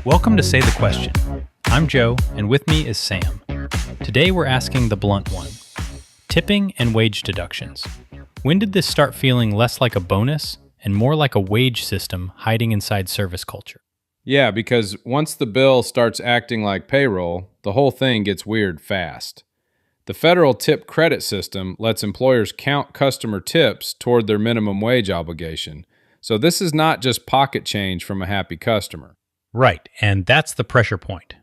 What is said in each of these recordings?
Welcome to Say the Question. I'm Joe, and with me is Sam. Today we're asking the blunt one. Tipping and wage deductions. When did this start feeling less like a bonus and more like a wage system hiding inside service culture? Yeah, because once the bill starts acting like payroll, the whole thing gets weird fast. The federal tip credit system lets employers count customer tips toward their minimum wage obligation. So this is not just pocket change from a happy customer. Right, and that's the pressure point.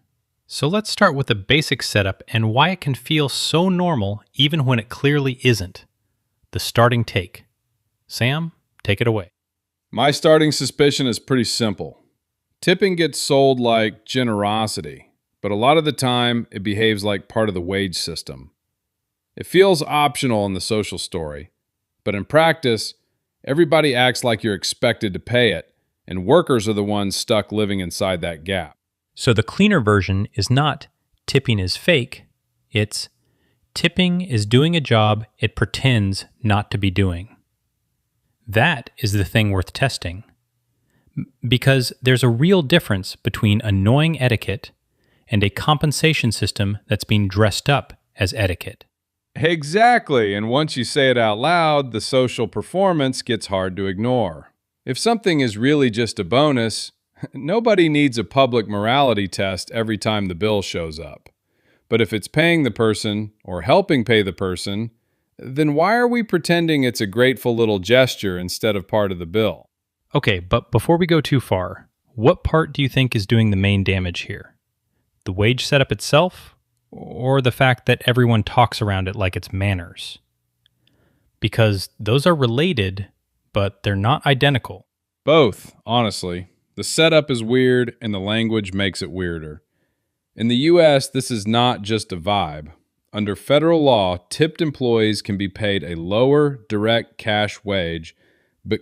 So let's start with the basic setup and why it can feel so normal even when it clearly isn't. The starting take. Sam, take it away. My starting suspicion is pretty simple. Tipping gets sold like generosity, but a lot of the time it behaves like part of the wage system. It feels optional in the social story, but in practice, everybody acts like you're expected to pay it, and workers are the ones stuck living inside that gap. So the cleaner version is not tipping is fake, it's tipping is doing a job it pretends not to be doing. That is the thing worth testing. Because there's a real difference between annoying etiquette and a compensation system that's being dressed up as etiquette. Exactly, and once you say it out loud, the social performance gets hard to ignore. If something is really just a bonus, nobody needs a public morality test every time the bill shows up. But if it's paying the person or helping pay the person, then why are we pretending it's a grateful little gesture instead of part of the bill? Okay, but before we go too far, what part do you think is doing the main damage here? The wage setup itself, or the fact that everyone talks around it like it's manners? Because those are related, but they're not identical. Both, honestly. The setup is weird and the language makes it weirder. In the US, this is not just a vibe. Under federal law, tipped employees can be paid a lower direct cash wage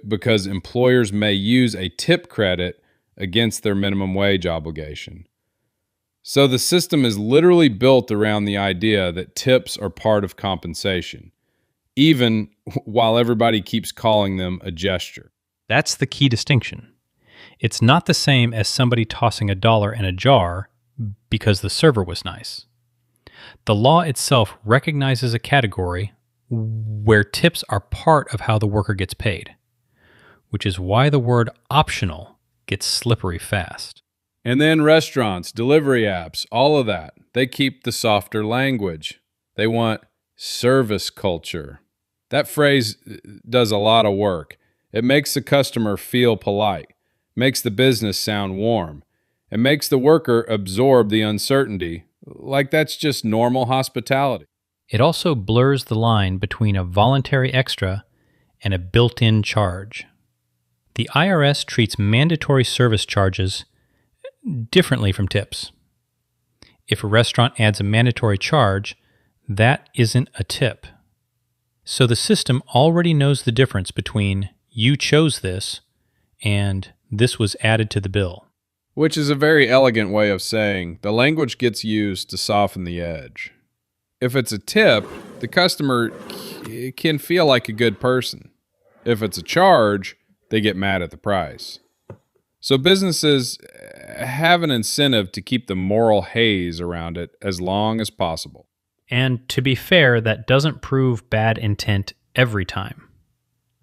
because employers may use a tip credit against their minimum wage obligation. So the system is literally built around the idea that tips are part of compensation, even while everybody keeps calling them a gesture. That's the key distinction. It's not the same as somebody tossing $1 in a jar because the server was nice. The law itself recognizes a category where tips are part of how the worker gets paid, which is why the word optional gets slippery fast. And then restaurants, delivery apps, all of that, they keep the softer language. They want service culture. That phrase does a lot of work. It makes the customer feel polite, makes the business sound warm, and makes the worker absorb the uncertainty, like that's just normal hospitality. It also blurs the line between a voluntary extra and a built-in charge. The IRS treats mandatory service charges differently from tips. If a restaurant adds a mandatory charge, that isn't a tip. So the system already knows the difference between you chose this and this was added to the bill. Which is a very elegant way of saying the language gets used to soften the edge. If it's a tip, the customer can feel like a good person. If it's a charge, they get mad at the price. So businesses have an incentive to keep the moral haze around it as long as possible. And to be fair, that doesn't prove bad intent every time.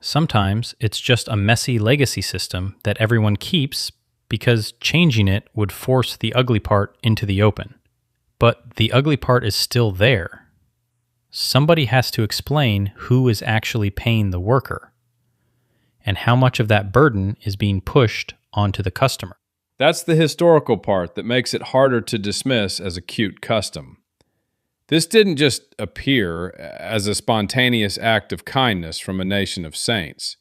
Sometimes it's just a messy legacy system that everyone keeps because changing it would force the ugly part into the open. But the ugly part is still there. Somebody has to explain who is actually paying the worker and how much of that burden is being pushed onto the customer. That's the historical part that makes it harder to dismiss as a cute custom. This didn't just appear as a spontaneous act of kindness from a nation of saints.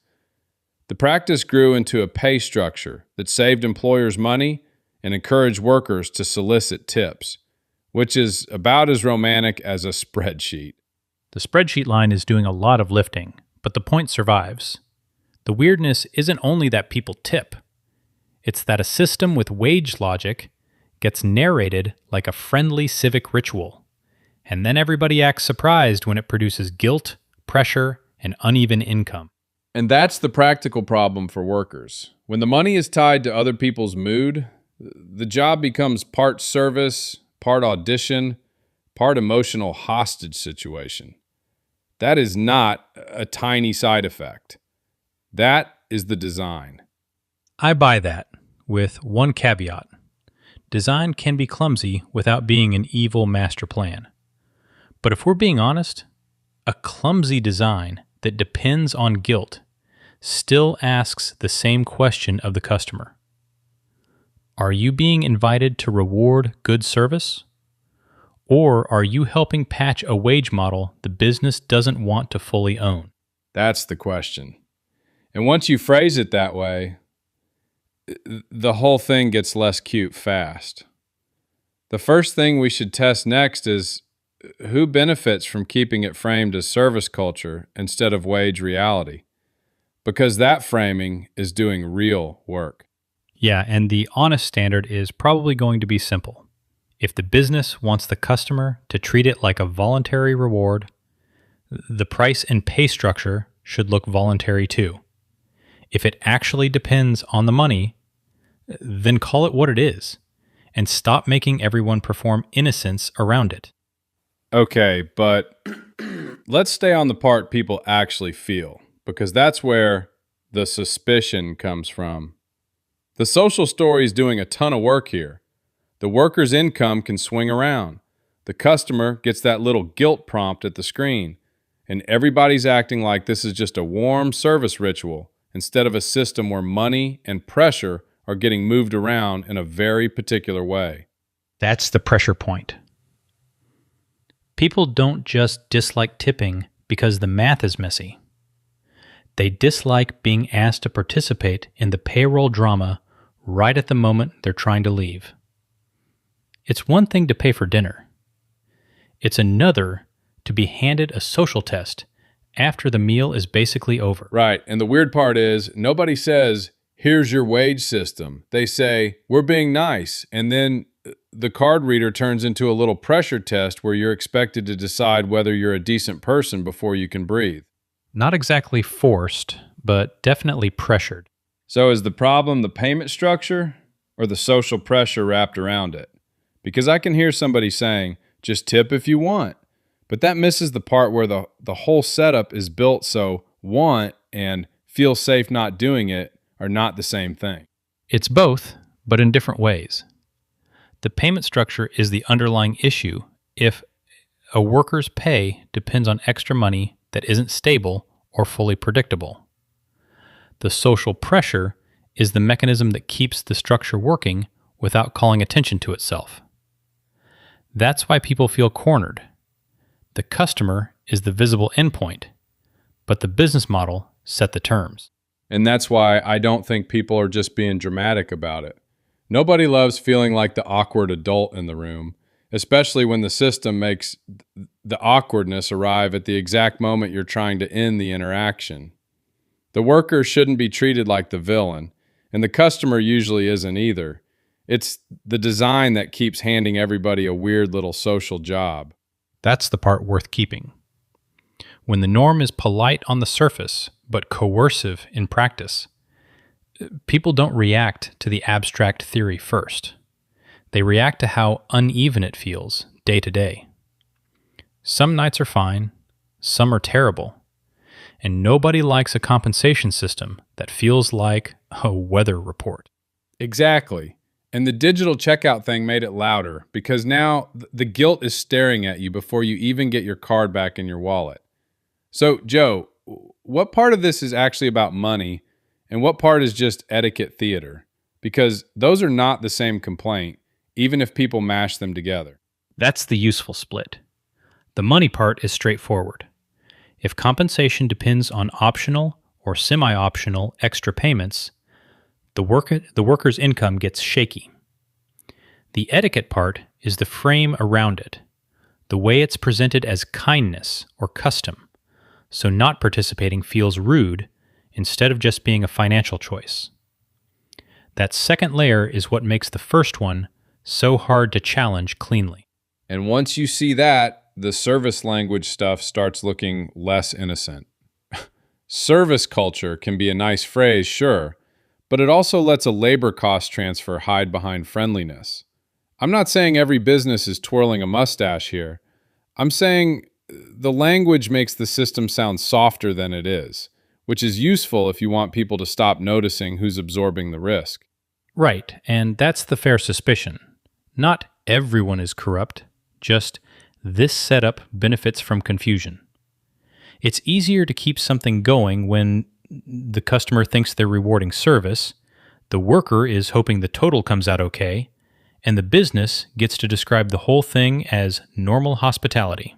The practice grew into a pay structure that saved employers money and encouraged workers to solicit tips, which is about as romantic as a spreadsheet. The spreadsheet line is doing a lot of lifting, but the point survives. The weirdness isn't only that people tip. It's that a system with wage logic gets narrated like a friendly civic ritual, and then everybody acts surprised when it produces guilt, pressure, and uneven income. And that's the practical problem for workers. When the money is tied to other people's mood, The job becomes part service, part audition, part emotional hostage situation. That is not a tiny side effect. That is the design. I buy that, with one caveat. Design can be clumsy without being an evil master plan. But if we're being honest, a clumsy design that depends on guilt still asks the same question of the customer. Are you being invited to reward good service? Or are you helping patch a wage model the business doesn't want to fully own? That's the question. And once you phrase it that way, the whole thing gets less cute fast. The first thing we should test next is who benefits from keeping it framed as service culture instead of wage reality, because that framing is doing real work. Yeah, and the honest standard is probably going to be simple. If the business wants the customer to treat it like a voluntary reward, the price and pay structure should look voluntary too. If it actually depends on the money, then call it what it is, and stop making everyone perform innocence around it. Okay, but let's stay on the part people actually feel, because that's where the suspicion comes from. The social story is doing a ton of work here. The worker's income can swing around. The customer gets that little guilt prompt at the screen, and everybody's acting like this is just a warm service ritual instead of a system where money and pressure are getting moved around in a very particular way. That's the pressure point. People don't just dislike tipping because the math is messy. They dislike being asked to participate in the payroll drama right at the moment they're trying to leave. It's one thing to pay for dinner. It's another to be handed a social test after the meal is basically over. Right, and the weird part is nobody says, here's your wage system. They say, we're being nice, and then the card reader turns into a little pressure test where you're expected to decide whether you're a decent person before you can breathe. Not exactly forced, but definitely pressured. So is the problem the payment structure or the social pressure wrapped around it? Because I can hear somebody saying, just tip if you want. But that misses the part where the whole setup is built so want and feel safe not doing it are not the same thing. It's both, but in different ways. The payment structure is the underlying issue if a worker's pay depends on extra money that isn't stable or fully predictable. The social pressure is the mechanism that keeps the structure working without calling attention to itself. That's why people feel cornered. The customer is the visible endpoint, but the business model set the terms. And that's why I don't think people are just being dramatic about it. Nobody loves feeling like the awkward adult in the room, especially when the system makes the awkwardness arrive at the exact moment you're trying to end the interaction. The worker shouldn't be treated like the villain, and the customer usually isn't either. It's the design that keeps handing everybody a weird little social job. That's the part worth keeping. When the norm is polite on the surface, but coercive in practice, people don't react to the abstract theory first. They react to how uneven it feels day to day. Some nights are fine, some are terrible, and nobody likes a compensation system that feels like a weather report. Exactly. And the digital checkout thing made it louder because now the guilt is staring at you before you even get your card back in your wallet. So, Joe, what part of this is actually about money and what part is just etiquette theater? Because those are not the same complaint, even if people mash them together. That's the useful split. The money part is straightforward. If compensation depends on optional or semi-optional extra payments, the worker's income gets shaky. The etiquette part is the frame around it, the way it's presented as kindness or custom, so not participating feels rude instead of just being a financial choice. That second layer is what makes the first one so hard to challenge cleanly. And once you see that, the service language stuff starts looking less innocent. Service culture can be a nice phrase, sure, but it also lets a labor cost transfer hide behind friendliness. I'm not saying every business is twirling a mustache here. I'm saying the language makes the system sound softer than it is, which is useful if you want people to stop noticing who's absorbing the risk. Right, and that's the fair suspicion. Not everyone is corrupt, just this setup benefits from confusion. It's easier to keep something going when the customer thinks they're rewarding service, the worker is hoping the total comes out okay, and the business gets to describe the whole thing as normal hospitality.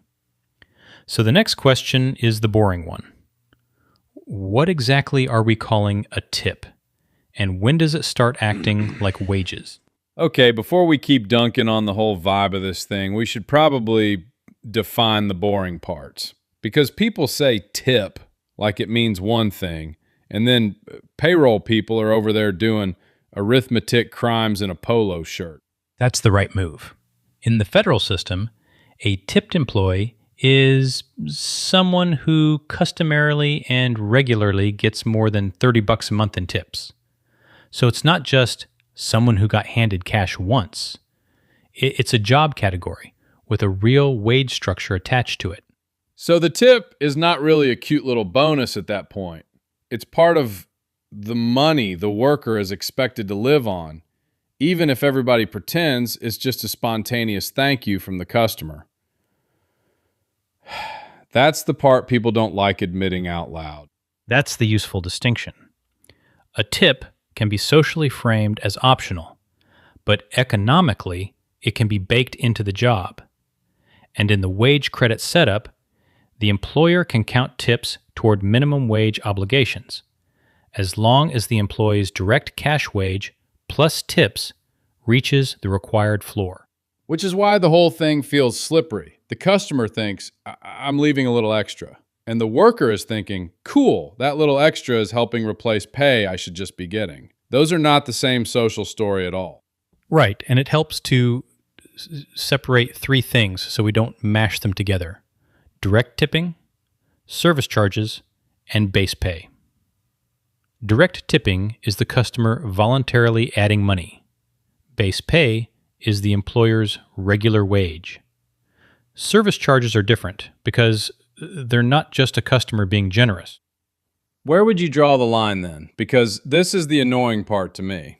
So the next question is the boring one. What exactly are we calling a tip? And when does it start acting like wages? Okay, before we keep dunking on the whole vibe of this thing, we should probably define the boring parts. Because people say tip like it means one thing, and then payroll people are over there doing arithmetic crimes in a polo shirt. That's the right move. In the federal system, a tipped employee is someone who customarily and regularly gets more than $30 a month in tips. So it's not just someone who got handed cash once. It's a job category with a real wage structure attached to it. So the tip is not really a cute little bonus at that point. It's part of the money the worker is expected to live on, even if everybody pretends it's just a spontaneous thank you from the customer. That's the part people don't like admitting out loud. That's the useful distinction. A tip can be socially framed as optional, but economically, it can be baked into the job. And in the wage credit setup, the employer can count tips toward minimum wage obligations, as long as the employee's direct cash wage plus tips reaches the required floor. Which is why the whole thing feels slippery. The customer thinks, I'm leaving a little extra. And the worker is thinking, cool, that little extra is helping replace pay I should just be getting. Those are not the same social story at all. Right, and it helps to separate three things so we don't mash them together. Direct tipping, service charges, and base pay. Direct tipping is the customer voluntarily adding money. Base pay is the employer's regular wage. Service charges are different because they're not just a customer being generous. Where would you draw the line then? Because this is the annoying part to me.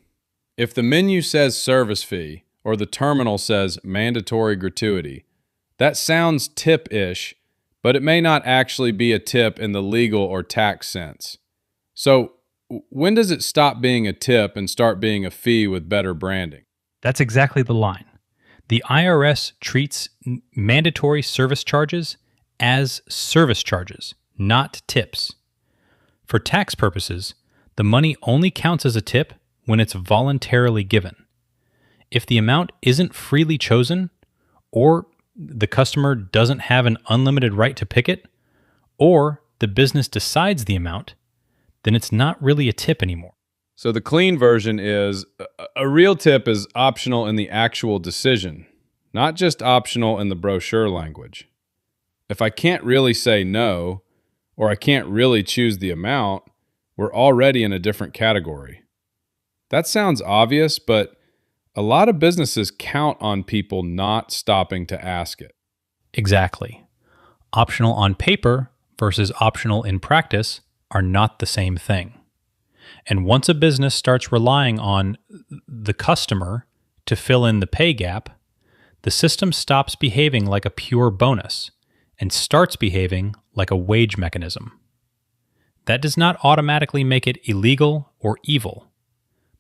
If the menu says service fee or the terminal says mandatory gratuity, that sounds tip-ish, but it may not actually be a tip in the legal or tax sense. So when does it stop being a tip and start being a fee with better branding? That's exactly the line. The IRS treats mandatory service charges as service charges, not tips. For tax purposes, the money only counts as a tip when it's voluntarily given. If the amount isn't freely chosen, or the customer doesn't have an unlimited right to pick it, or the business decides the amount, then it's not really a tip anymore. So the clean version is a real tip is optional in the actual decision, not just optional in the brochure language. If I can't really say no, or I can't really choose the amount, we're already in a different category. That sounds obvious, but a lot of businesses count on people not stopping to ask it. Exactly. Optional on paper versus optional in practice are not the same thing. And once a business starts relying on the customer to fill in the pay gap, the system stops behaving like a pure bonus and starts behaving like a wage mechanism. That does not automatically make it illegal or evil,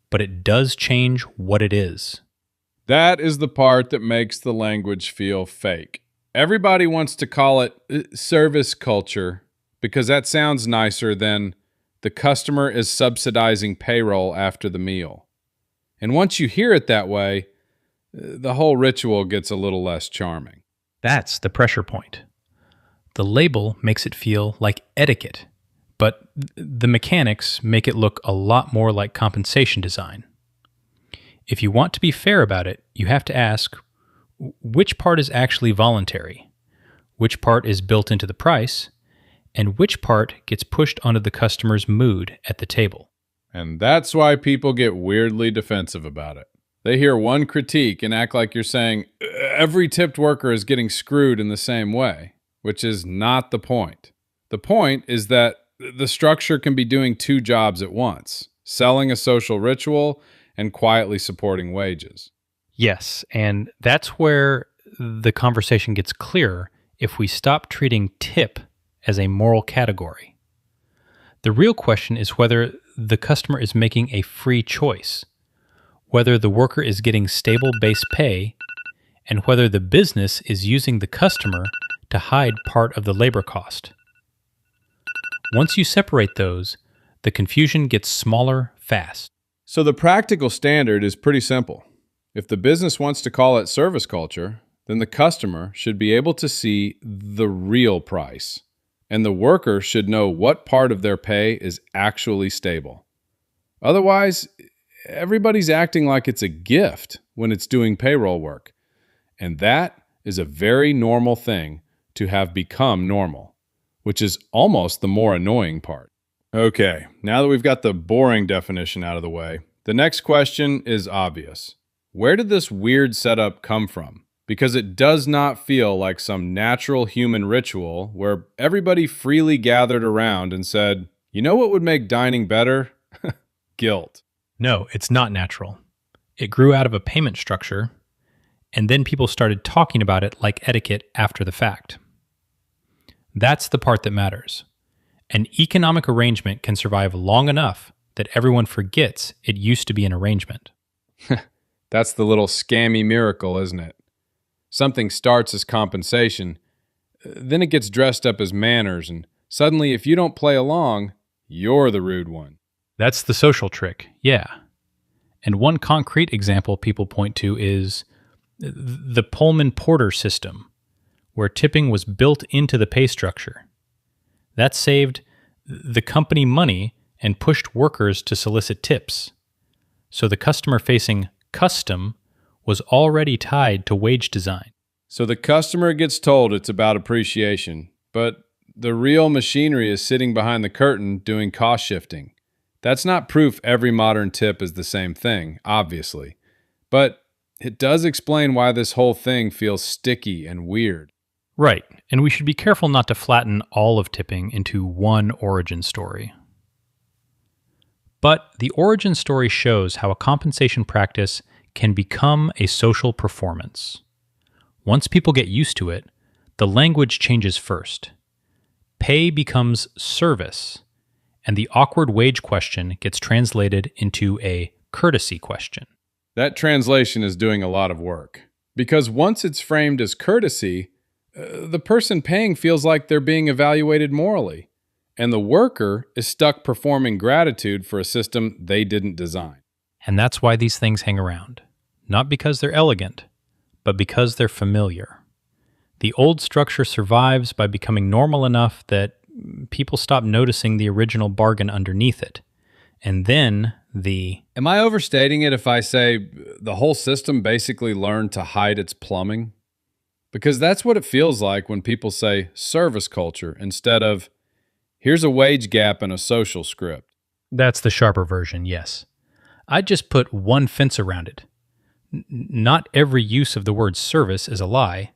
but it does change what it is. That is the part that makes the language feel fake. Everybody wants to call it service culture because that sounds nicer than the customer is subsidizing payroll after the meal. And once you hear it that way, the whole ritual gets a little less charming. That's the pressure point. The label makes it feel like etiquette, but the mechanics make it look a lot more like compensation design. If you want to be fair about it, you have to ask, which part is actually voluntary? Which part is built into the price? And which part gets pushed onto the customer's mood at the table? And that's why people get weirdly defensive about it. They hear one critique and act like you're saying every tipped worker is getting screwed in the same way, which is not the point. The point is that the structure can be doing two jobs at once, selling a social ritual and quietly supporting wages. Yes, and that's where the conversation gets clearer if we stop treating tip as a moral category. The real question is whether the customer is making a free choice, whether the worker is getting stable base pay, and whether the business is using the customer to hide part of the labor cost. Once you separate those, the confusion gets smaller fast. So the practical standard is pretty simple. If the business wants to call it service culture, then the customer should be able to see the real price, and the worker should know what part of their pay is actually stable. Otherwise, everybody's acting like it's a gift when it's doing payroll work, and that is a very normal thing to have become normal, which is almost the more annoying part. Okay, now that we've got the boring definition out of the way, the next question is obvious. Where did this weird setup come from? Because it does not feel like some natural human ritual where everybody freely gathered around and said, you know what would make dining better? Guilt. No, it's not natural. It grew out of a payment structure, and then people started talking about it like etiquette after the fact. That's the part that matters. An economic arrangement can survive long enough that everyone forgets it used to be an arrangement. That's the little scammy miracle, isn't it? Something starts as compensation, then it gets dressed up as manners, and suddenly if you don't play along, you're the rude one. That's the social trick, yeah. And one concrete example people point to is the Pullman Porter system, where tipping was built into the pay structure. That saved the company money and pushed workers to solicit tips. So the customer-facing custom was already tied to wage design. So the customer gets told it's about appreciation, but the real machinery is sitting behind the curtain doing cost shifting. That's not proof every modern tip is the same thing, obviously, but it does explain why this whole thing feels sticky and weird. Right, and we should be careful not to flatten all of tipping into one origin story. But the origin story shows how a compensation practice can become a social performance. Once people get used to it, the language changes first. Pay becomes service, and the awkward wage question gets translated into a courtesy question. That translation is doing a lot of work, because once it's framed as courtesy, the person paying feels like they're being evaluated morally, and the worker is stuck performing gratitude for a system they didn't design. And that's why these things hang around. Not because they're elegant, but because they're familiar. The old structure survives by becoming normal enough that people stop noticing the original bargain underneath it. And then Am I overstating it if I say the whole system basically learned to hide its plumbing? Because that's what it feels like when people say service culture instead of, here's a wage gap and a social script. That's the sharper version, yes. I'd just put one fence around it. Not every use of the word service is a lie,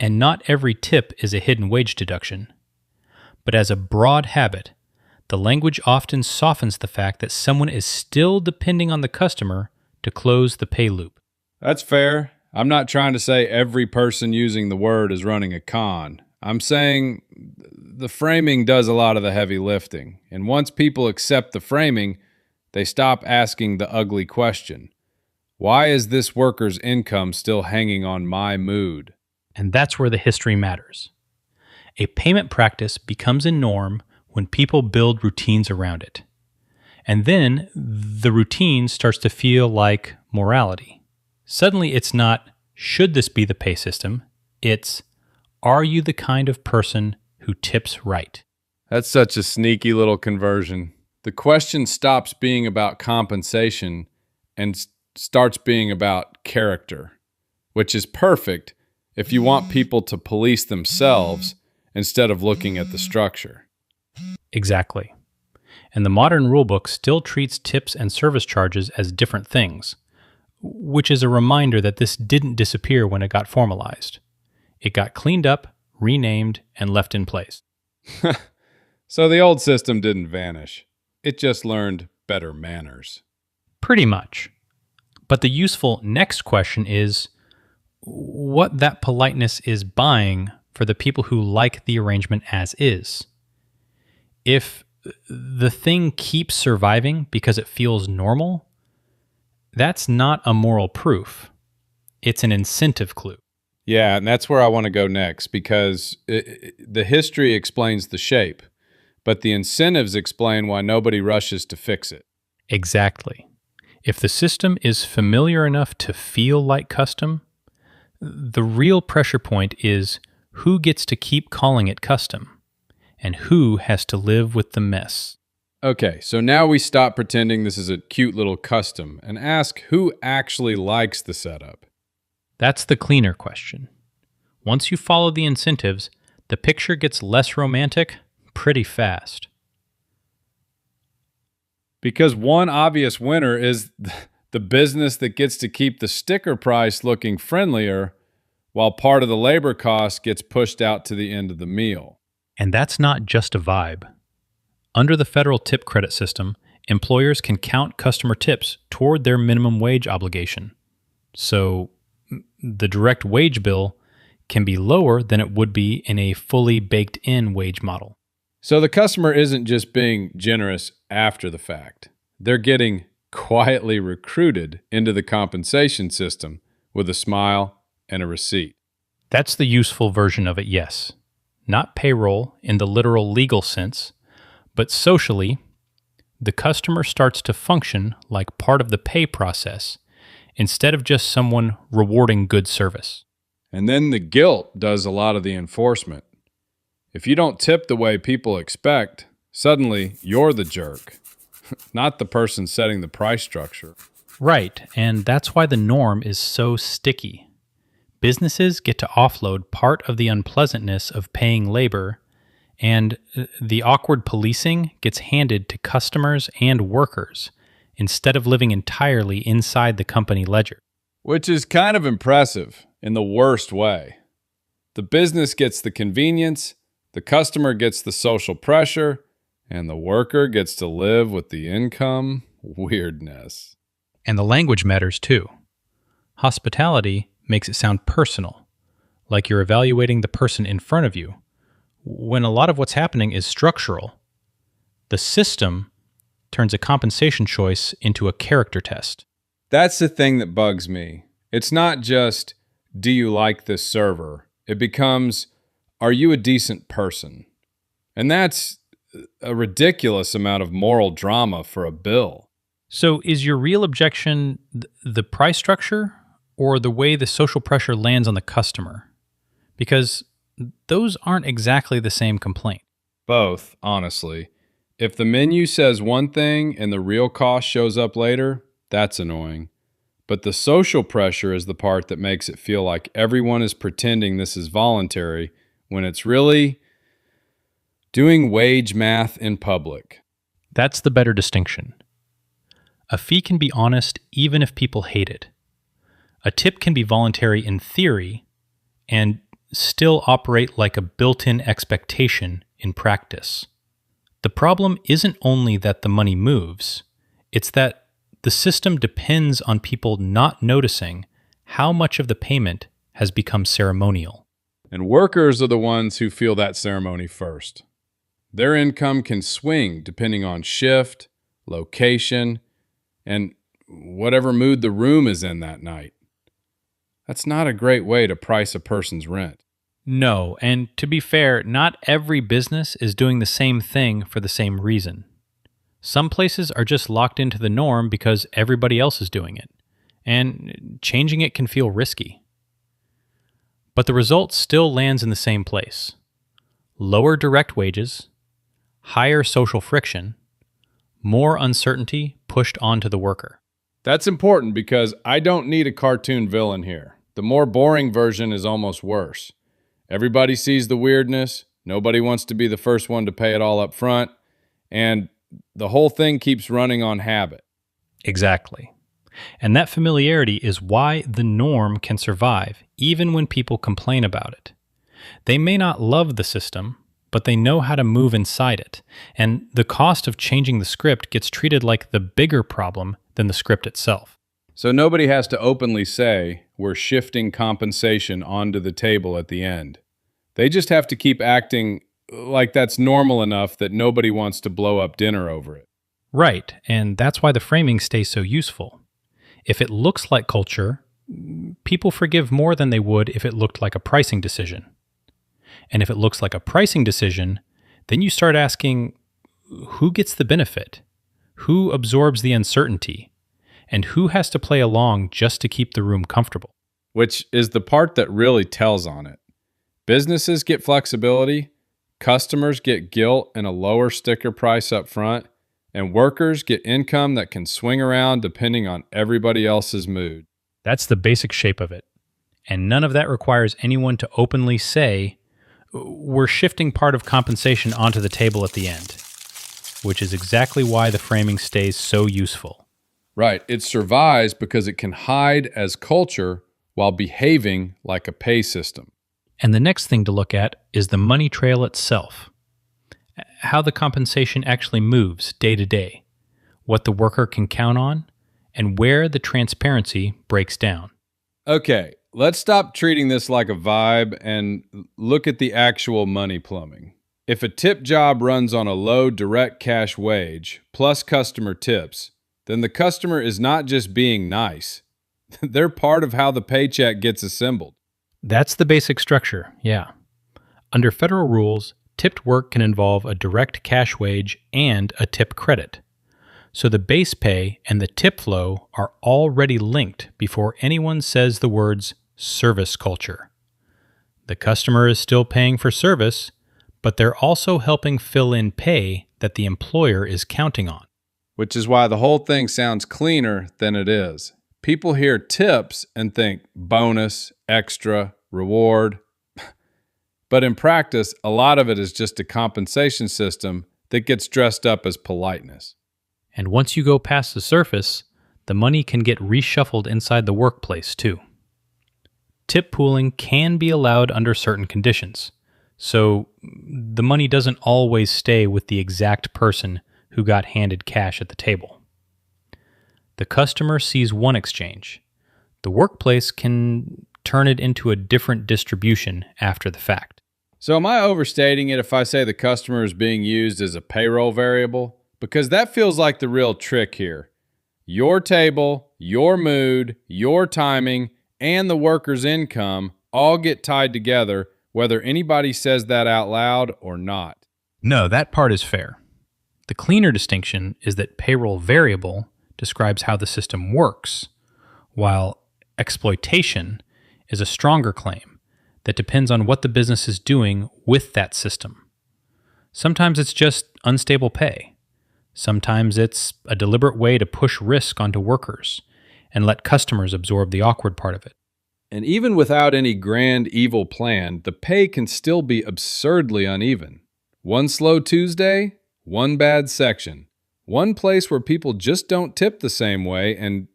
and not every tip is a hidden wage deduction. But as a broad habit, the language often softens the fact that someone is still depending on the customer to close the pay loop. That's fair. I'm not trying to say every person using the word is running a con. I'm saying the framing does a lot of the heavy lifting. And once people accept the framing, they stop asking the ugly question. Why is this worker's income still hanging on my mood? And that's where the history matters. A payment practice becomes a norm when people build routines around it. And then the routine starts to feel like morality. Suddenly it's not, should this be the pay system? It's, are you the kind of person who tips right? That's such a sneaky little conversion. The question stops being about compensation and starts being about character, which is perfect if you want people to police themselves instead of looking at the structure. Exactly. And the modern rulebook still treats tips and service charges as different things, which is a reminder that this didn't disappear when it got formalized. It got cleaned up, renamed, and left in place. So the old system didn't vanish. It just learned better manners. Pretty much. But the useful next question is what that politeness is buying for the people who like the arrangement as is. If the thing keeps surviving because it feels normal, that's not a moral proof. It's an incentive clue. Yeah, and that's where I want to go next because the history explains the shape, but the incentives explain why nobody rushes to fix it. Exactly. If the system is familiar enough to feel like custom, the real pressure point is who gets to keep calling it custom and who has to live with the mess. Okay, so now we stop pretending this is a cute little custom and ask who actually likes the setup. That's the cleaner question. Once you follow the incentives, the picture gets less romantic pretty fast. Because one obvious winner is the business that gets to keep the sticker price looking friendlier while part of the labor cost gets pushed out to the end of the meal. And that's not just a vibe. Under the federal tip credit system, employers can count customer tips toward their minimum wage obligation. So the direct wage bill can be lower than it would be in a fully baked-in wage model. So the customer isn't just being generous after the fact. They're getting quietly recruited into the compensation system with a smile and a receipt. That's the useful version of it, yes. Not payroll in the literal legal sense, but socially, the customer starts to function like part of the pay process instead of just someone rewarding good service. And then the guilt does a lot of the enforcement. If you don't tip the way people expect, suddenly you're the jerk, not the person setting the price structure. Right, and that's why the norm is so sticky. Businesses get to offload part of the unpleasantness of paying labor, and the awkward policing gets handed to customers and workers instead of living entirely inside the company ledger. Which is kind of impressive in the worst way. The business gets the convenience, the customer gets the social pressure, and the worker gets to live with the income weirdness. And the language matters too. Hospitality makes it sound personal, like you're evaluating the person in front of you, when a lot of what's happening is structural. The system turns a compensation choice into a character test. That's the thing that bugs me. It's not just, do you like this server? It becomes, are you a decent person? And that's a ridiculous amount of moral drama for a bill. So is your real objection the price structure or the way the social pressure lands on the customer? Because those aren't exactly the same complaint. Both, honestly. If the menu says one thing and the real cost shows up later, that's annoying. But the social pressure is the part that makes it feel like everyone is pretending this is voluntary when it's really doing wage math in public. That's the better distinction. A fee can be honest even if people hate it. A tip can be voluntary in theory and still operate like a built-in expectation in practice. The problem isn't only that the money moves, it's that the system depends on people not noticing how much of the payment has become ceremonial. And workers are the ones who feel that ceremony first. Their income can swing depending on shift, location, and whatever mood the room is in that night. That's not a great way to price a person's rent. No, and to be fair, not every business is doing the same thing for the same reason. Some places are just locked into the norm because everybody else is doing it, and changing it can feel risky. But the result still lands in the same place. Lower direct wages, higher social friction, more uncertainty pushed onto the worker. That's important because I don't need a cartoon villain here. The more boring version is almost worse. Everybody sees the weirdness, nobody wants to be the first one to pay it all up front, and the whole thing keeps running on habit. Exactly. And that familiarity is why the norm can survive, even when people complain about it. They may not love the system, but they know how to move inside it, and the cost of changing the script gets treated like the bigger problem than the script itself. So nobody has to openly say, we're shifting compensation onto the table at the end. They just have to keep acting like that's normal enough that nobody wants to blow up dinner over it. Right, and that's why the framing stays so useful. If it looks like culture, people forgive more than they would if it looked like a pricing decision. And if it looks like a pricing decision, then you start asking, who gets the benefit? Who absorbs the uncertainty? And who has to play along just to keep the room comfortable? Which is the part that really tells on it. Businesses get flexibility, customers get guilt and a lower sticker price up front, and workers get income that can swing around depending on everybody else's mood. That's the basic shape of it. And none of that requires anyone to openly say, we're shifting part of compensation onto the table at the end, which is exactly why the framing stays so useful. Right. It survives because it can hide as culture while behaving like a pay system. And the next thing to look at is the money trail itself. How the compensation actually moves day to day, what the worker can count on, and where the transparency breaks down. Okay, let's stop treating this like a vibe and look at the actual money plumbing. If a tip job runs on a low direct cash wage plus customer tips, then the customer is not just being nice. They're part of how the paycheck gets assembled. That's the basic structure, yeah. Under federal rules, tipped work can involve a direct cash wage and a tip credit. So the base pay and the tip flow are already linked before anyone says the words service culture. The customer is still paying for service, but they're also helping fill in pay that the employer is counting on. Which is why the whole thing sounds cleaner than it is. People hear tips and think bonus, extra, reward. But in practice, a lot of it is just a compensation system that gets dressed up as politeness. And once you go past the surface, the money can get reshuffled inside the workplace too. Tip pooling can be allowed under certain conditions, so the money doesn't always stay with the exact person who got handed cash at the table. The customer sees one exchange. The workplace can turn it into a different distribution after the fact. So am I overstating it if I say the customer is being used as a payroll variable? Because that feels like the real trick here. Your table, your mood, your timing, and the worker's income all get tied together, whether anybody says that out loud or not. No, that part is fair. The cleaner distinction is that payroll variable describes how the system works, while exploitation is a stronger claim that depends on what the business is doing with that system. Sometimes it's just unstable pay. Sometimes it's a deliberate way to push risk onto workers and let customers absorb the awkward part of it. And even without any grand evil plan, the pay can still be absurdly uneven. One slow Tuesday, one bad section. One place where people just don't tip the same way, and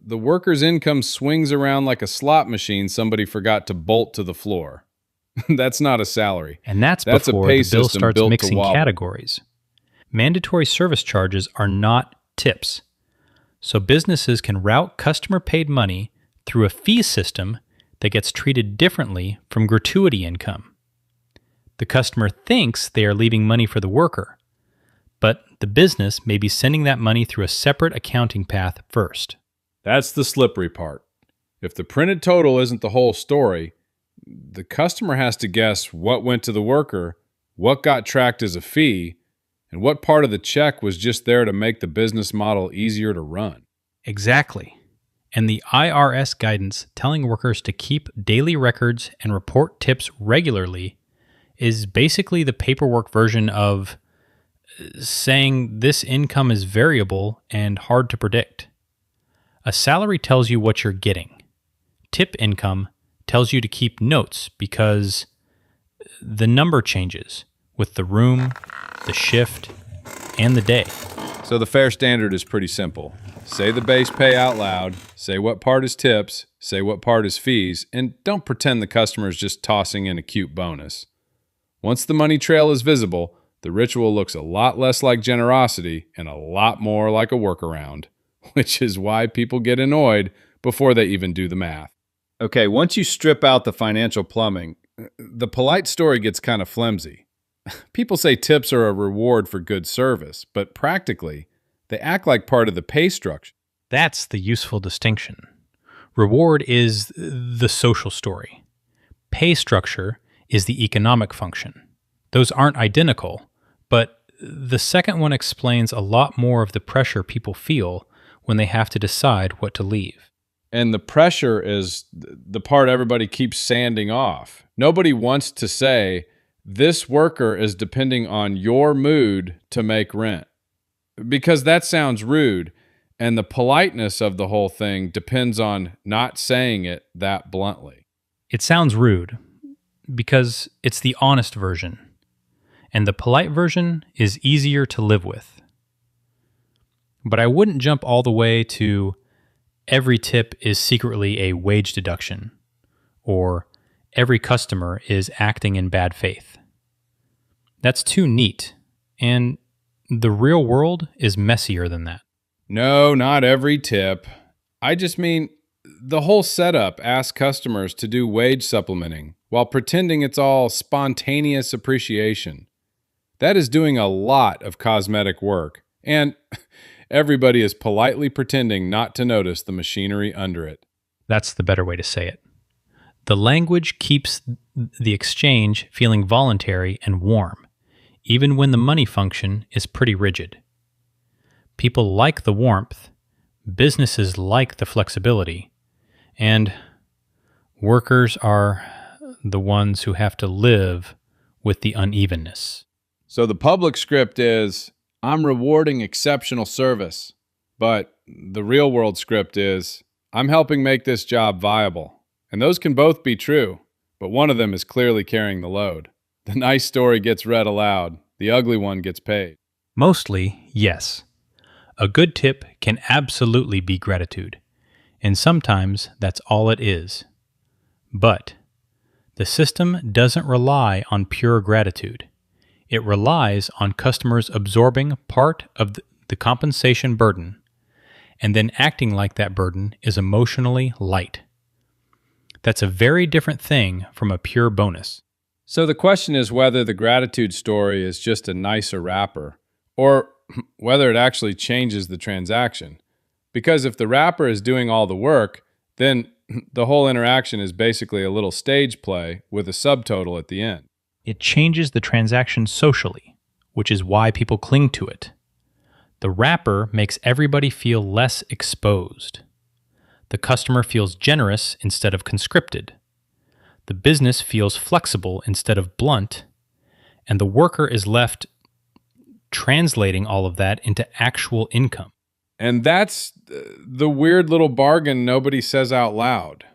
the worker's income swings around like a slot machine somebody forgot to bolt to the floor. That's not a salary. And that's a before pay the bill system starts built to mixing wobble. categories. Mandatory service charges are not tips, so businesses can route customer-paid money through a fee system that gets treated differently from gratuity income. The customer thinks they are leaving money for the worker, but the business may be sending that money through a separate accounting path first. That's the slippery part. If the printed total isn't the whole story, the customer has to guess what went to the worker, what got tracked as a fee, and what part of the check was just there to make the business model easier to run. Exactly. And the IRS guidance telling workers to keep daily records and report tips regularly is basically the paperwork version of saying this income is variable and hard to predict. A salary tells you what you're getting. Tip income tells you to keep notes because the number changes with the room, the shift, and the day. So the fair standard is pretty simple. Say the base pay out loud, say what part is tips, say what part is fees, and don't pretend the customer is just tossing in a cute bonus. Once the money trail is visible, the ritual looks a lot less like generosity and a lot more like a workaround, which is why people get annoyed before they even do the math. Okay, once you strip out the financial plumbing, the polite story gets kind of flimsy. People say tips are a reward for good service, but practically, they act like part of the pay structure. That's the useful distinction. Reward is the social story. Pay structure is the economic function. Those aren't identical, but the second one explains a lot more of the pressure people feel when they have to decide what to leave. And the pressure is the part everybody keeps sanding off. Nobody wants to say, this worker is depending on your mood to make rent, because that sounds rude. And the politeness of the whole thing depends on not saying it that bluntly. It sounds rude because it's the honest version, and the polite version is easier to live with. But I wouldn't jump all the way to every tip is secretly a wage deduction, or every customer is acting in bad faith. That's too neat, and the real world is messier than that. No, not every tip. I just mean the whole setup asks customers to do wage supplementing while pretending it's all spontaneous appreciation. That is doing a lot of cosmetic work, and everybody is politely pretending not to notice the machinery under it. That's the better way to say it. The language keeps the exchange feeling voluntary and warm, even when the money function is pretty rigid. People like the warmth, businesses like the flexibility, and workers are the ones who have to live with the unevenness. So the public script is, I'm rewarding exceptional service, but the real world script is, I'm helping make this job viable. And those can both be true, but one of them is clearly carrying the load. The nice story gets read aloud. The ugly one gets paid. Mostly, yes. A good tip can absolutely be gratitude, and sometimes that's all it is. But the system doesn't rely on pure gratitude. It relies on customers absorbing part of the compensation burden and then acting like that burden is emotionally light. That's a very different thing from a pure bonus. So the question is whether the gratitude story is just a nicer wrapper, or whether it actually changes the transaction. Because if the wrapper is doing all the work, then the whole interaction is basically a little stage play with a subtotal at the end. It changes the transaction socially, which is why people cling to it. The wrapper makes everybody feel less exposed. The customer feels generous instead of conscripted. The business feels flexible instead of blunt, and the worker is left translating all of that into actual income. And that's the weird little bargain nobody says out loud.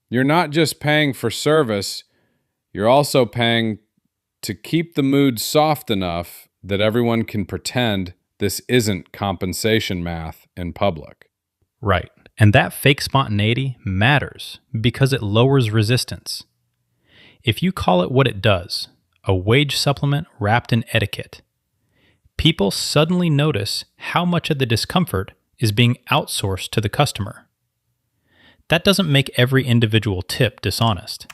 You're not just paying for service, you're also paying to keep the mood soft enough that everyone can pretend this isn't compensation math in public. Right. And that fake spontaneity matters because it lowers resistance. If you call it what it does, a wage supplement wrapped in etiquette, people suddenly notice how much of the discomfort is being outsourced to the customer. That doesn't make every individual tip dishonest,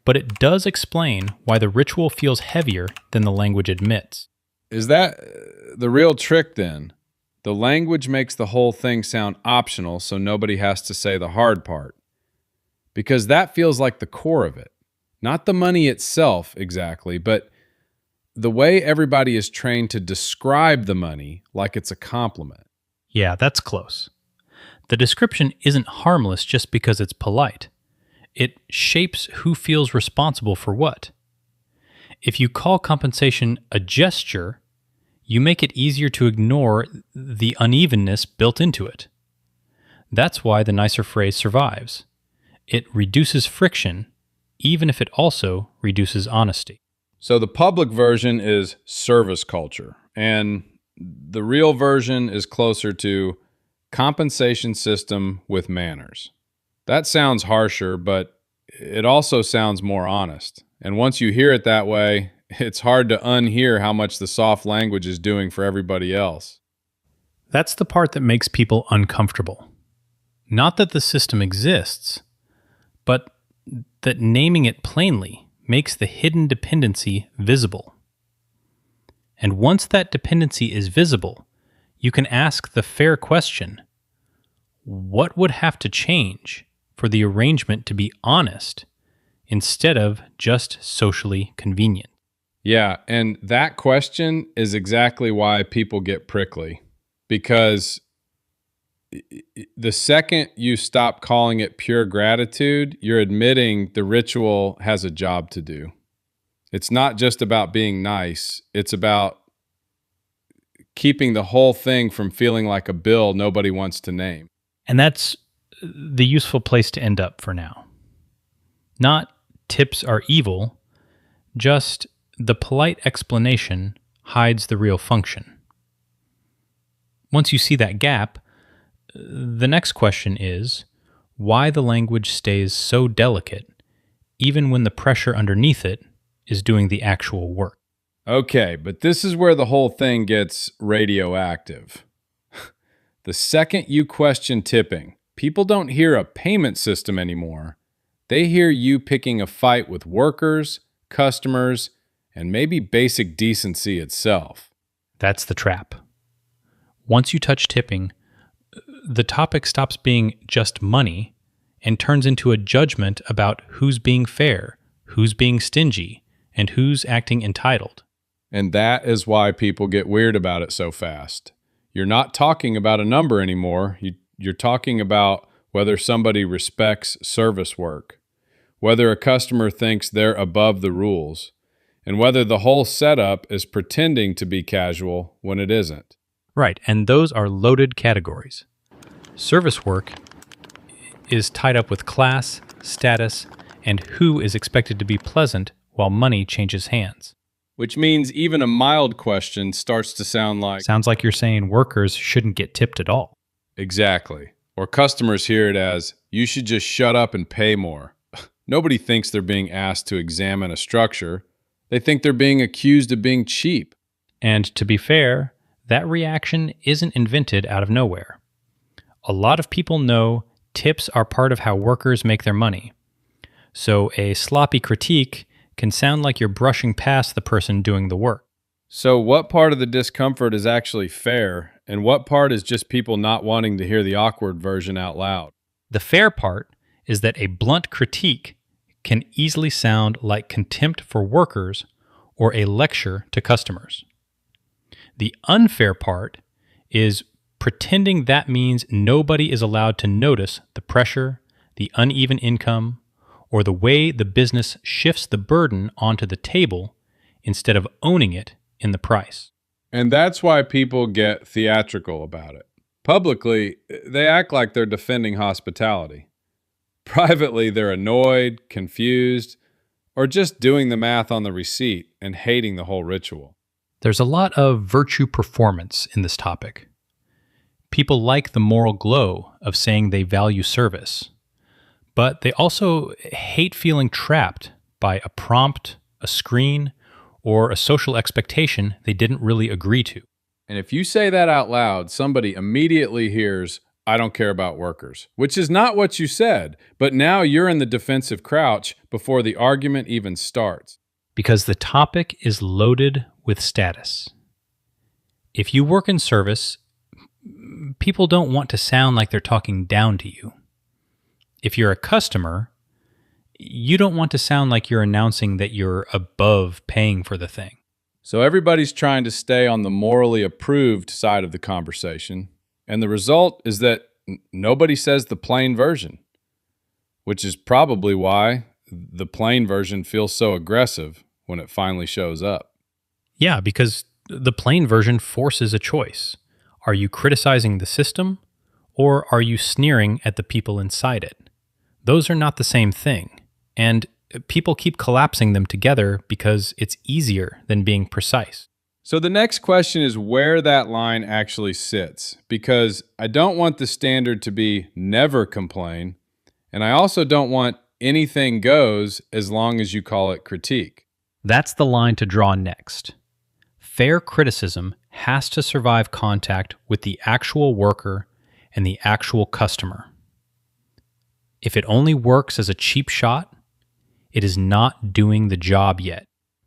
but it does explain why the ritual feels heavier than the language admits. Is that the real trick then? The language makes the whole thing sound optional so nobody has to say the hard part. Because that feels like the core of it. Not the money itself exactly, but the way everybody is trained to describe the money like it's a compliment. Yeah, that's close. The description isn't harmless just because it's polite. It shapes who feels responsible for what. If you call compensation a gesture, you make it easier to ignore the unevenness built into it. That's why the nicer phrase survives. It reduces friction, even if it also reduces honesty. So the public version is service culture, and The real version is closer to compensation system with manners. That sounds harsher, but it also sounds more honest. And once you hear it that way, it's hard to unhear how much the soft language is doing for everybody else. That's the part that makes people uncomfortable. Not that the system exists, but that naming it plainly makes the hidden dependency visible. And once that dependency is visible, you can ask the fair question: what would have to change for the arrangement to be honest instead of just socially convenient? Yeah, and that question is exactly why people get prickly. Because the second you stop calling it pure gratitude, you're admitting the ritual has a job to do. It's not just about being nice. It's about keeping the whole thing from feeling like a bill nobody wants to name. And that's the useful place to end up for now. Not tips are evil, just the polite explanation hides the real function. Once you see that gap, the next question is why the language stays so delicate, even when the pressure underneath it is doing the actual work. Okay, but this is where the whole thing gets radioactive. The second you question tipping, people don't hear a payment system anymore. They hear you picking a fight with workers, customers, and maybe basic decency itself. That's the trap. Once you touch tipping, the topic stops being just money and turns into a judgment about who's being fair, who's being stingy, and who's acting entitled. And that is why people get weird about it so fast. You're not talking about a number anymore. You're talking about whether somebody respects service work, whether a customer thinks they're above the rules, and whether the whole setup is pretending to be casual when it isn't. Right, and those are loaded categories. Service work is tied up with class, status, and who is expected to be pleasant while money changes hands. Which means even a mild question starts to sound like... Sounds like you're saying workers shouldn't get tipped at all. Exactly. Or customers hear it as, you should just shut up and pay more. Nobody thinks they're being asked to examine a structure. They think they're being accused of being cheap. And to be fair, that reaction isn't invented out of nowhere. A lot of people know tips are part of how workers make their money. So a sloppy critique can sound like you're brushing past the person doing the work. So what part of the discomfort is actually fair, and what part is just people not wanting to hear the awkward version out loud? The fair part is that a blunt critique can easily sound like contempt for workers or a lecture to customers. The unfair part is pretending that means nobody is allowed to notice the pressure, the uneven income, or the way the business shifts the burden onto the table instead of owning it in the price. And that's why people get theatrical about it. Publicly, they act like they're defending hospitality. Privately, they're annoyed, confused, or just doing the math on the receipt and hating the whole ritual. There's a lot of virtue performance in this topic. People like the moral glow of saying they value service, but they also hate feeling trapped by a prompt, a screen, or a social expectation they didn't really agree to. And if you say that out loud, somebody immediately hears, I don't care about workers, which is not what you said, but now you're in the defensive crouch before the argument even starts. Because the topic is loaded with status. If you work in service, people don't want to sound like they're talking down to you. If you're a customer, you don't want to sound like you're announcing that you're above paying for the thing. So everybody's trying to stay on the morally approved side of the conversation, and the result is that nobody says the plain version, which is probably why the plain version feels so aggressive when it finally shows up. Yeah, because the plain version forces a choice. Are you criticizing the system, or are you sneering at the people inside it? Those are not the same thing, and people keep collapsing them together because it's easier than being precise. So the next question is where that line actually sits, because I don't want the standard to be never complain, and I also don't want anything goes as long as you call it critique. That's the line to draw next. Fair criticism has to survive contact with the actual worker and the actual customer. If it only works as a cheap shot, it is not doing the job yet.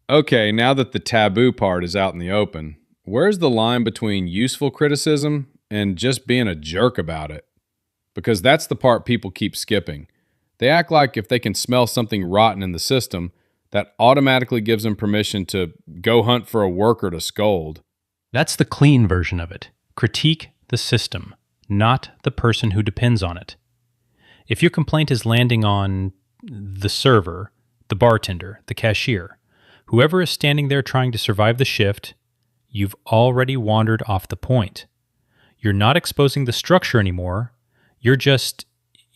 Okay, now that the taboo part is out in the open, where's the line between useful criticism and just being a jerk about it? Because that's the part people keep skipping. They act like if they can smell something rotten in the system, that automatically gives them permission to go hunt for a worker to scold. That's the clean version of it. Critique the system, not the person who depends on it. If your complaint is landing on the server, the bartender, the cashier, whoever is standing there trying to survive the shift, you've already wandered off the point. You're not exposing the structure anymore. You're just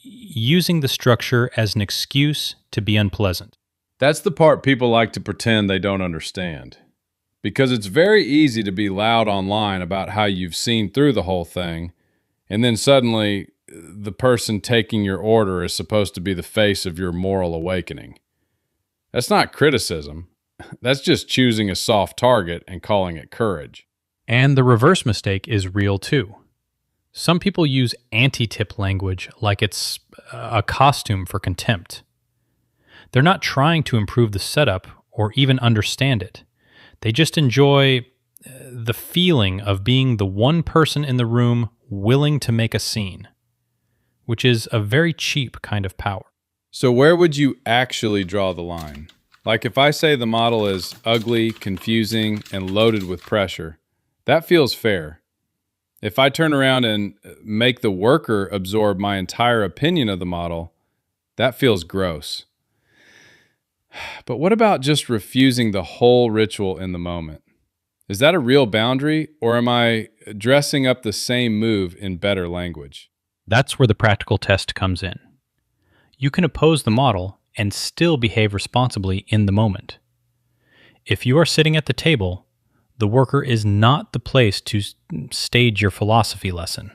using the structure as an excuse to be unpleasant. That's the part people like to pretend they don't understand. Because it's very easy to be loud online about how you've seen through the whole thing, and then suddenly the person taking your order is supposed to be the face of your moral awakening. That's not criticism. That's just choosing a soft target and calling it courage. And the reverse mistake is real too. Some people use anti-tip language like it's a costume for contempt. They're not trying to improve the setup or even understand it. They just enjoy the feeling of being the one person in the room willing to make a scene, which is a very cheap kind of power. So where would you actually draw the line? Like if I say the model is ugly, confusing, and loaded with pressure, that feels fair. If I turn around and make the worker absorb my entire opinion of the model, that feels gross. But what about just refusing the whole ritual in the moment? Is that a real boundary, or am I dressing up the same move in better language? That's where the practical test comes in. You can oppose the model and still behave responsibly in the moment. If you are sitting at the table, the worker is not the place to stage your philosophy lesson.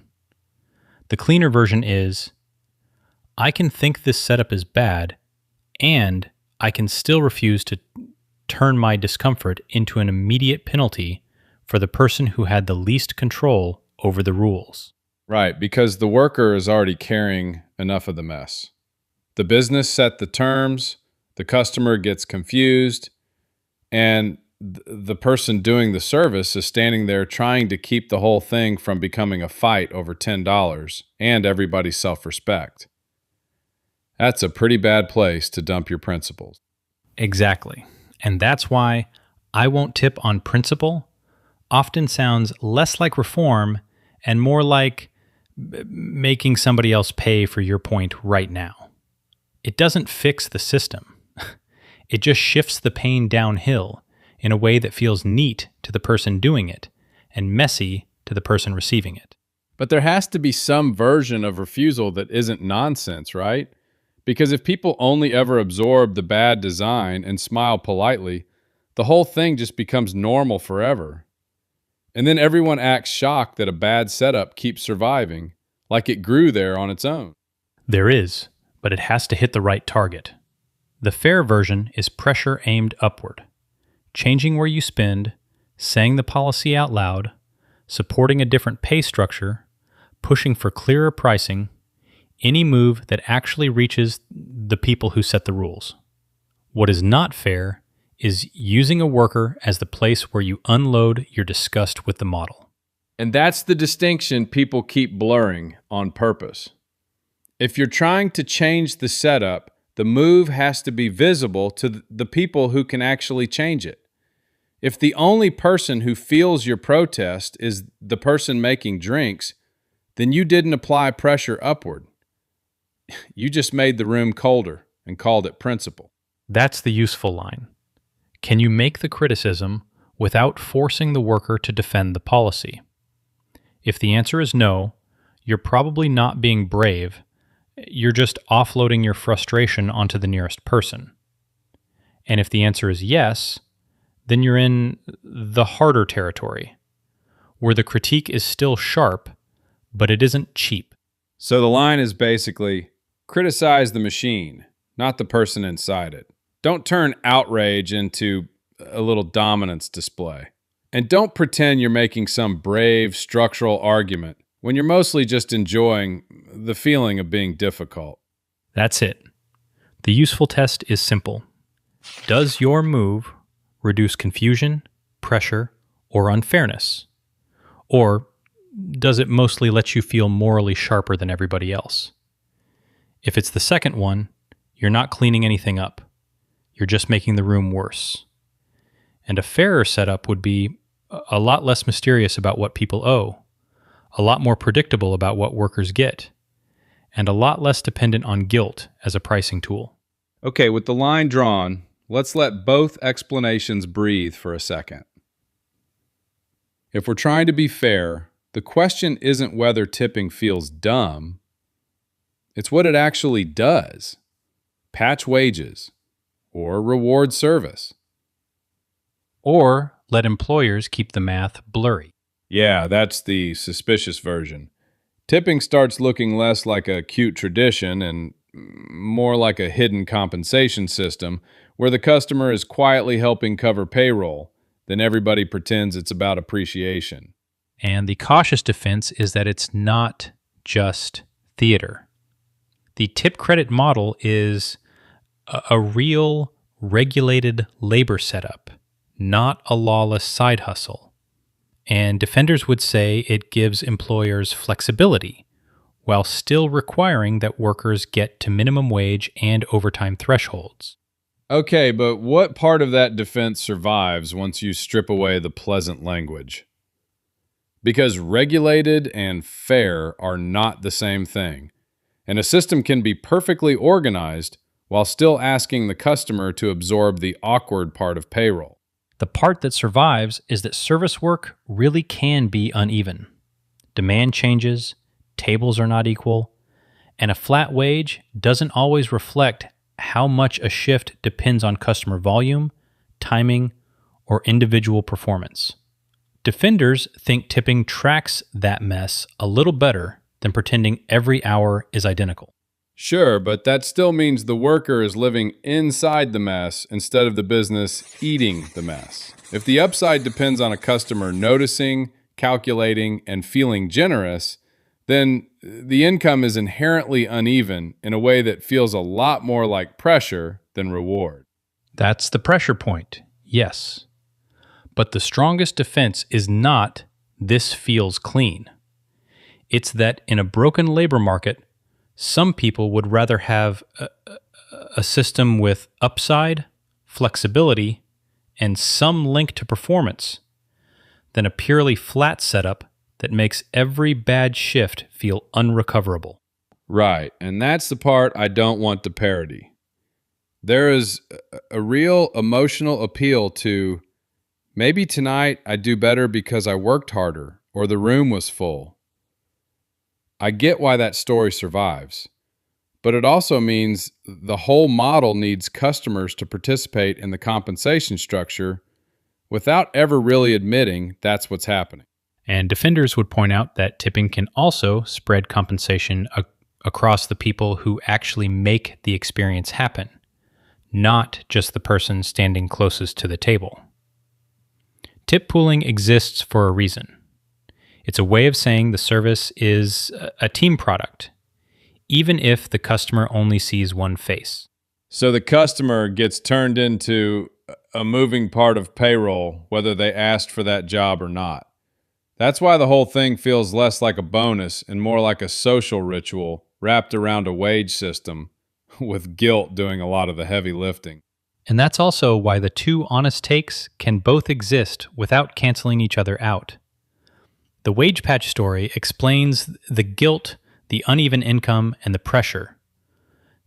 The cleaner version is, I can think this setup is bad, and I can still refuse to turn my discomfort into an immediate penalty for the person who had the least control over the rules. Right, because the worker is already carrying enough of the mess. The business set the terms, the customer gets confused, and the person doing the service is standing there trying to keep the whole thing from becoming a fight over $10 and everybody's self-respect. That's a pretty bad place to dump your principles. Exactly. And that's why I won't tip on principle often sounds less like reform and more like making somebody else pay for your point right now. It doesn't fix the system. It just shifts the pain downhill in a way that feels neat to the person doing it and messy to the person receiving it. But there has to be some version of refusal that isn't nonsense, right? Because if people only ever absorb the bad design and smile politely, the whole thing just becomes normal forever. And then everyone acts shocked that a bad setup keeps surviving, like it grew there on its own. There is, but it has to hit the right target. The fair version is pressure aimed upward, changing where you spend, saying the policy out loud, supporting a different pay structure, pushing for clearer pricing, any move that actually reaches the people who set the rules. What is not fair is using a worker as the place where you unload your disgust with the model. And that's the distinction people keep blurring on purpose. If you're trying to change the setup, the move has to be visible to the people who can actually change it. If the only person who feels your protest is the person making drinks, then you didn't apply pressure upward. You just made the room colder and called it principle. That's the useful line. Can you make the criticism without forcing the worker to defend the policy? If the answer is no, you're probably not being brave. You're just offloading your frustration onto the nearest person. And if the answer is yes, then you're in the harder territory, where the critique is still sharp, but it isn't cheap. So the line is basically, criticize the machine, not the person inside it. Don't turn outrage into a little dominance display. And don't pretend you're making some brave structural argument when you're mostly just enjoying the feeling of being difficult. That's it. The useful test is simple. Does your move reduce confusion, pressure, or unfairness? Or does it mostly let you feel morally sharper than everybody else? If it's the second one, you're not cleaning anything up. You're just making the room worse. And a fairer setup would be a lot less mysterious about what people owe, a lot more predictable about what workers get, and a lot less dependent on guilt as a pricing tool. Okay, with the line drawn, let's let both explanations breathe for a second. If we're trying to be fair, the question isn't whether tipping feels dumb. It's what it actually does. Patch wages or reward service. Or let employers keep the math blurry. Yeah, that's the suspicious version. Tipping starts looking less like a cute tradition and more like a hidden compensation system where the customer is quietly helping cover payroll. Then everybody pretends it's about appreciation. And the cautious defense is that it's not just theater. The tip credit model is a real regulated labor setup, not a lawless side hustle. And defenders would say it gives employers flexibility while still requiring that workers get to minimum wage and overtime thresholds. Okay, but what part of that defense survives once you strip away the pleasant language? Because regulated and fair are not the same thing, and a system can be perfectly organized while still asking the customer to absorb the awkward part of payroll. The part that survives is that service work really can be uneven. Demand changes, tables are not equal, and a flat wage doesn't always reflect how much a shift depends on customer volume, timing, or individual performance. Defenders think tipping tracks that mess a little better than pretending every hour is identical. Sure, but that still means the worker is living inside the mess instead of the business eating the mess. If the upside depends on a customer noticing, calculating, and feeling generous, then the income is inherently uneven in a way that feels a lot more like pressure than reward. That's the pressure point, yes. But the strongest defense is not this feels clean. It's that in a broken labor market, some people would rather have a system with upside, flexibility, and some link to performance than a purely flat setup that makes every bad shift feel unrecoverable. Right, and that's the part I don't want to parody. There is a real emotional appeal to maybe tonight I do better because I worked harder or the room was full. I get why that story survives, but it also means the whole model needs customers to participate in the compensation structure without ever really admitting that's what's happening. And defenders would point out that tipping can also spread compensation across the people who actually make the experience happen, not just the person standing closest to the table. Tip pooling exists for a reason. It's a way of saying the service is a team product, even if the customer only sees one face. So the customer gets turned into a moving part of payroll, whether they asked for that job or not. That's why the whole thing feels less like a bonus and more like a social ritual wrapped around a wage system, with guilt doing a lot of the heavy lifting. And that's also why the two honest takes can both exist without canceling each other out. The wage patch story explains the guilt, the uneven income, and the pressure.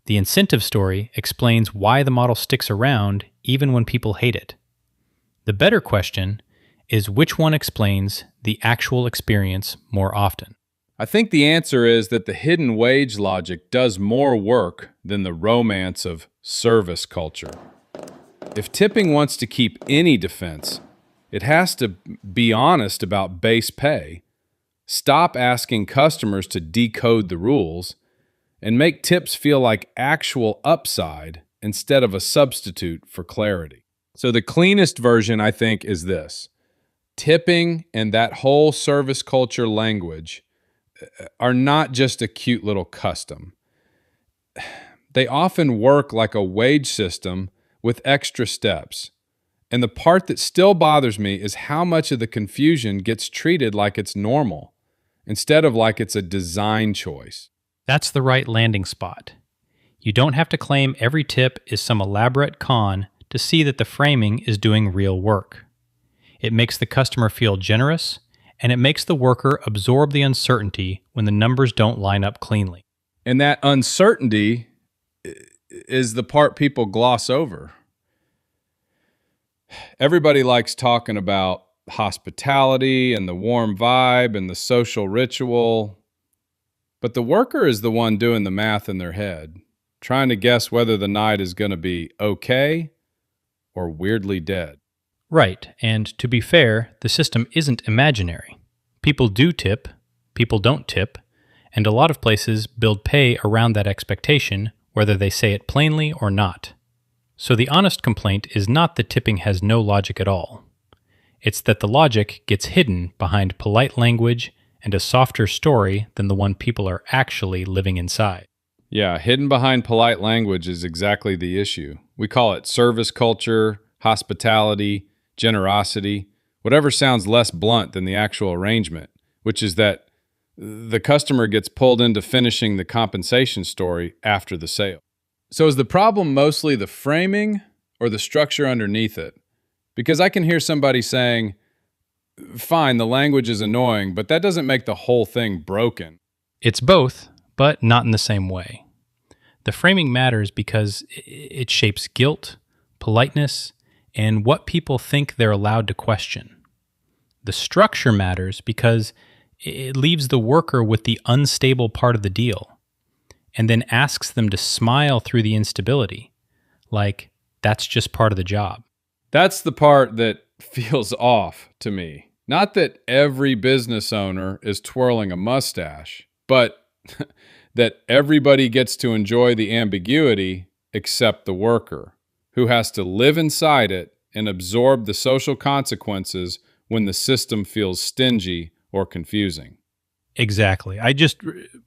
The incentive story explains why the model sticks around even when people hate it. The better question is which one explains the actual experience more often. I think the answer is that the hidden wage logic does more work than the romance of service culture. If tipping wants to keep any defense, it has to be honest about base pay, stop asking customers to decode the rules, and make tips feel like actual upside instead of a substitute for clarity. So the cleanest version, I think, is this. Tipping and that whole service culture language are not just a cute little custom. They often work like a wage system with extra steps. And the part that still bothers me is how much of the confusion gets treated like it's normal instead of like it's a design choice. That's the right landing spot. You don't have to claim every tip is some elaborate con to see that the framing is doing real work. It makes the customer feel generous, and it makes the worker absorb the uncertainty when the numbers don't line up cleanly. And that uncertainty is the part people gloss over. Everybody likes talking about hospitality and the warm vibe and the social ritual, but the worker is the one doing the math in their head, trying to guess whether the night is going to be okay or weirdly dead. Right, and to be fair, the system isn't imaginary. People do tip, people don't tip, and a lot of places build pay around that expectation, whether they say it plainly or not. So the honest complaint is not that tipping has no logic at all. It's that the logic gets hidden behind polite language and a softer story than the one people are actually living inside. Yeah, hidden behind polite language is exactly the issue. We call it service culture, hospitality, generosity, whatever sounds less blunt than the actual arrangement, which is that the customer gets pulled into finishing the compensation story after the sale. So is the problem mostly the framing or the structure underneath it? Because I can hear somebody saying, fine, the language is annoying, but that doesn't make the whole thing broken. It's both, but not in the same way. The framing matters because it shapes guilt, politeness, and what people think they're allowed to question. The structure matters because it leaves the worker with the unstable part of the deal, and then asks them to smile through the instability, like that's just part of the job. That's the part that feels off to me. Not that every business owner is twirling a mustache, but that everybody gets to enjoy the ambiguity except the worker, who has to live inside it and absorb the social consequences when the system feels stingy or confusing. Exactly. I just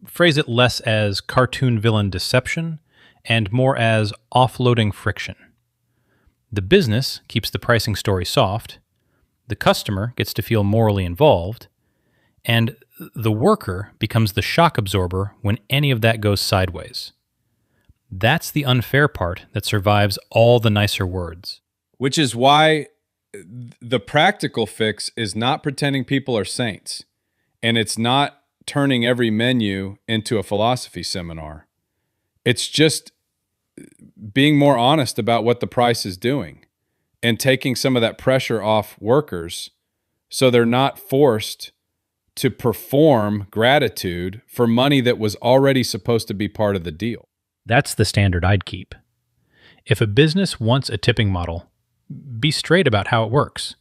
phrase it less as cartoon villain deception and more as offloading friction. The business keeps the pricing story soft, the customer gets to feel morally involved, and the worker becomes the shock absorber when any of that goes sideways. That's the unfair part that survives all the nicer words. Which is why the practical fix is not pretending people are saints, and it's not turning every menu into a philosophy seminar. It's just being more honest about what the price is doing and taking some of that pressure off workers so they're not forced to perform gratitude for money that was already supposed to be part of the deal. That's the standard I'd keep. If a business wants a tipping model, be straight about how it works,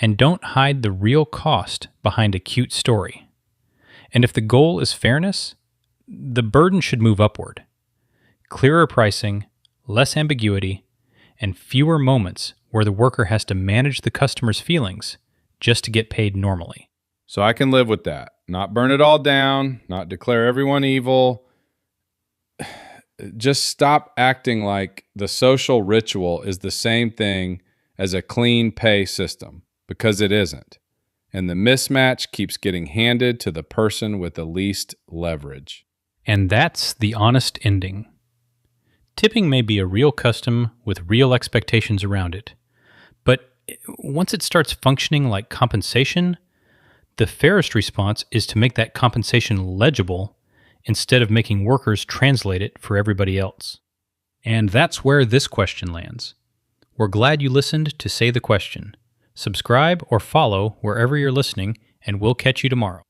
and don't hide the real cost behind a cute story. And if the goal is fairness, the burden should move upward. Clearer pricing, less ambiguity, and fewer moments where the worker has to manage the customer's feelings just to get paid normally. So I can live with that. Not burn it all down, not declare everyone evil. Just stop acting like the social ritual is the same thing as a clean pay system, because it isn't. And the mismatch keeps getting handed to the person with the least leverage. And that's the honest ending. Tipping may be a real custom with real expectations around it, but once it starts functioning like compensation, the fairest response is to make that compensation legible instead of making workers translate it for everybody else. And that's where this question lands. We're glad you listened to Say the Question. Subscribe or follow wherever you're listening, and we'll catch you tomorrow.